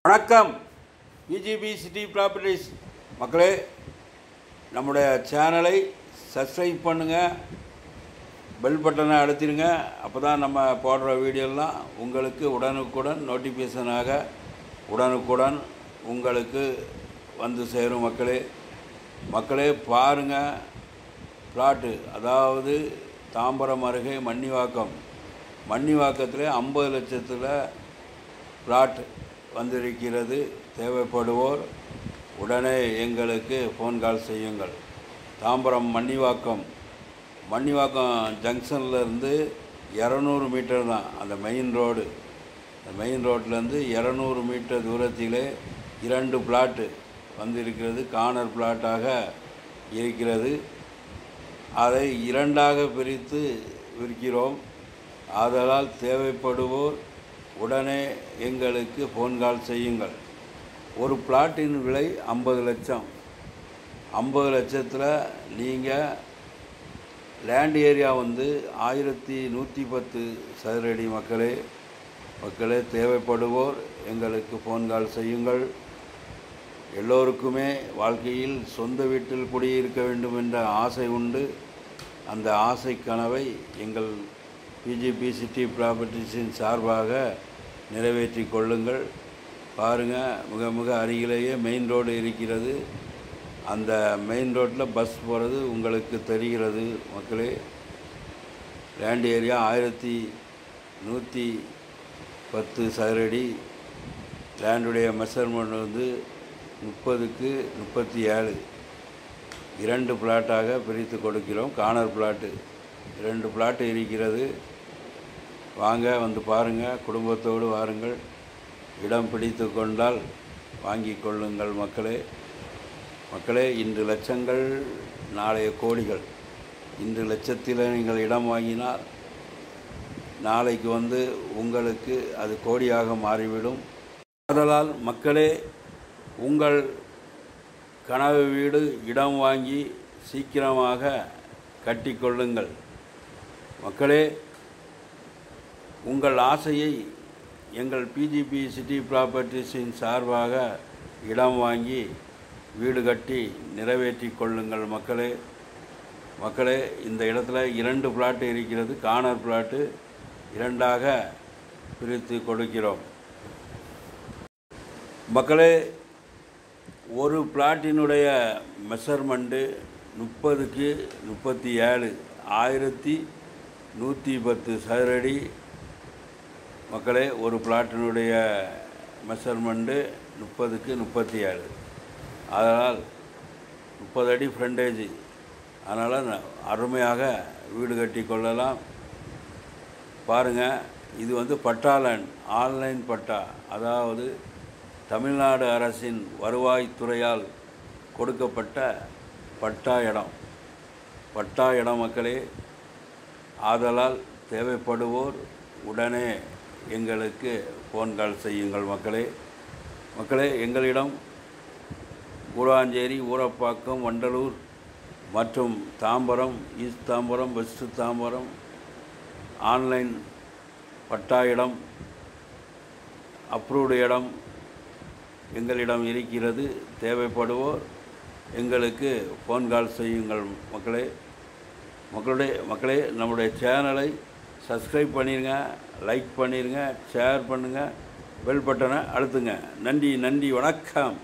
வணக்கம். PGP city properties மக்களே, நம்முடைய சேனலை சப்ஸ்கிரைப் பண்ணுங்கள், பெல் பட்டனை அழுத்திடுங்க. அப்போ தான் நம்ம போடுற வீடியோலாம் உங்களுக்கு உடனுக்குடன் நோட்டிஃபிகேஷனாக உடனுக்குடன் உங்களுக்கு வந்து சேரும். மக்களே பாருங்கள், பிளாட்டு அதாவது தாம்பரம் அருகே மன்னிவாக்கத்தில் 50 லட்சத்தில் பிளாட் வந்திருக்கிறது. தேவைப்படுவோர் உடனே எங்களுக்கு ஃபோன் கால் செய்யுங்கள். தாம்பரம் மன்னிவாக்கம் ஜங்ஷன்லேருந்து 200 மீட்டர் தான் அந்த மெயின் ரோடு. அந்த மெயின் ரோட்லேருந்து 200 மீட்டர் தூரத்திலே 2 பிளாட்டு வந்திருக்கிறது. கார்னர் பிளாட்டாக இருக்கிறது. அதை 2ஆக பிரித்து விற்கிறோம். ஆதலால் தேவைப்படுவோர் உடனே எங்களுக்கு ஃபோன் கால் செய்யுங்கள். ஒரு பிளாட்டின் விலை 50 லட்சம். 50 லட்சத்தில் நீங்கள் லேண்ட் ஏரியா வந்து 1110 சதுரடி. மக்களே தேவைப்படுவோர் எங்களுக்கு ஃபோன் கால் செய்யுங்கள். எல்லோருக்குமே வாழ்க்கையில் சொந்த வீட்டில் குடியிருக்க வேண்டும் என்ற ஆசை உண்டு. அந்த ஆசை கனவை எங்கள் பிஜிபி சிட்டி ப்ராப்பர்ட்டிஸின் சார்பாக நிறைவேற்றி கொள்ளுங்கள். பாருங்கள், மிக அருகிலேயே மெயின் ரோடு இருக்கிறது. அந்த மெயின் ரோட்டில் பஸ் போகிறது உங்களுக்கு தெரிகிறது. மக்களே, லேண்ட் ஏரியா 1110 சதுரடி. லேண்டுடைய மெஷர்மெண்ட் வந்து 30க்கு 37. 2 பிளாட்டாக பிரித்து கொடுக்கிறோம். கார்னர் பிளாட்டு 2 பிளாட்டு இருக்கிறது. வாங்க, வந்து பாருங்கள், குடும்பத்தோடு வாருங்கள். இடம் பிடித்து கொண்டால் வாங்கி கொள்ளுங்கள். மக்களே, இன்று லட்சங்கள் நாளைய கோடிகள். இன்று லட்சத்தில் நீங்கள் இடம் வாங்கினால் நாளைக்கு வந்து உங்களுக்கு அது கோடியாக மாறிவிடும். ஆதலால் மக்களே, உங்கள் கனவு வீடு இடம் வாங்கி சீக்கிரமாக கட்டிக்கொள்ளுங்கள். மக்களே, உங்கள் ஆசையை எங்கள் பிஜிபி சிட்டி ப்ராப்பர்ட்டிஸின் சார்பாக இடம் வாங்கி வீடு கட்டி நிறைவேற்றி கொள்ளுங்கள். மக்களே, இந்த இடத்துல 2 பிளாட்டு இருக்கிறது. கார்னர் பிளாட்டு 2ஆக பிரித்து கொடுக்கிறோம். மக்களே, ஒரு பிளாட்டினுடைய மெஷர்மெண்ட்டு 30க்கு 37, 1110 சதுரடி. மக்களே, ஒரு பிளாட்டினுடைய மெஷர்மெண்ட்டு 30க்கு 37. அதனால் 30 அடி ஃப்ரண்டேஜ். அதனால் அருமையாக வீடு கட்டி கொள்ளலாம். பாருங்கள், இது வந்து பட்டா லேண்ட், ஆன்லைன் பட்டா, அதாவது தமிழ்நாடு அரசின் வருவாய்த்துறையால் கொடுக்கப்பட்ட பட்டா இடம். மக்களே, ஆதலால் தேவைப்படுவோர் உடனே எங்களுக்கு ஃபோன் கால் செய்யுங்கள். மக்களே, எங்களிடம் கூடாஞ்சேரி, ஊரப்பாக்கம், வண்டலூர் மற்றும் Tambaram, east Tambaram, west Tambaram online patta இடம், அப்ரூவ்டு இடம் எங்களிடம் இருக்கிறது. தேவைப்படுவோர் எங்களுக்கு ஃபோன் கால் செய்யுங்கள். மக்களே, நம்முடைய சேனலை சப்ஸ்கிரைப் பண்ணிடுங்க, லைக் பண்ணிடுங்க, ஷேர் பண்ணுங்கள், பெல் பட்டனை அழுத்துங்க. நன்றி, வணக்கம்.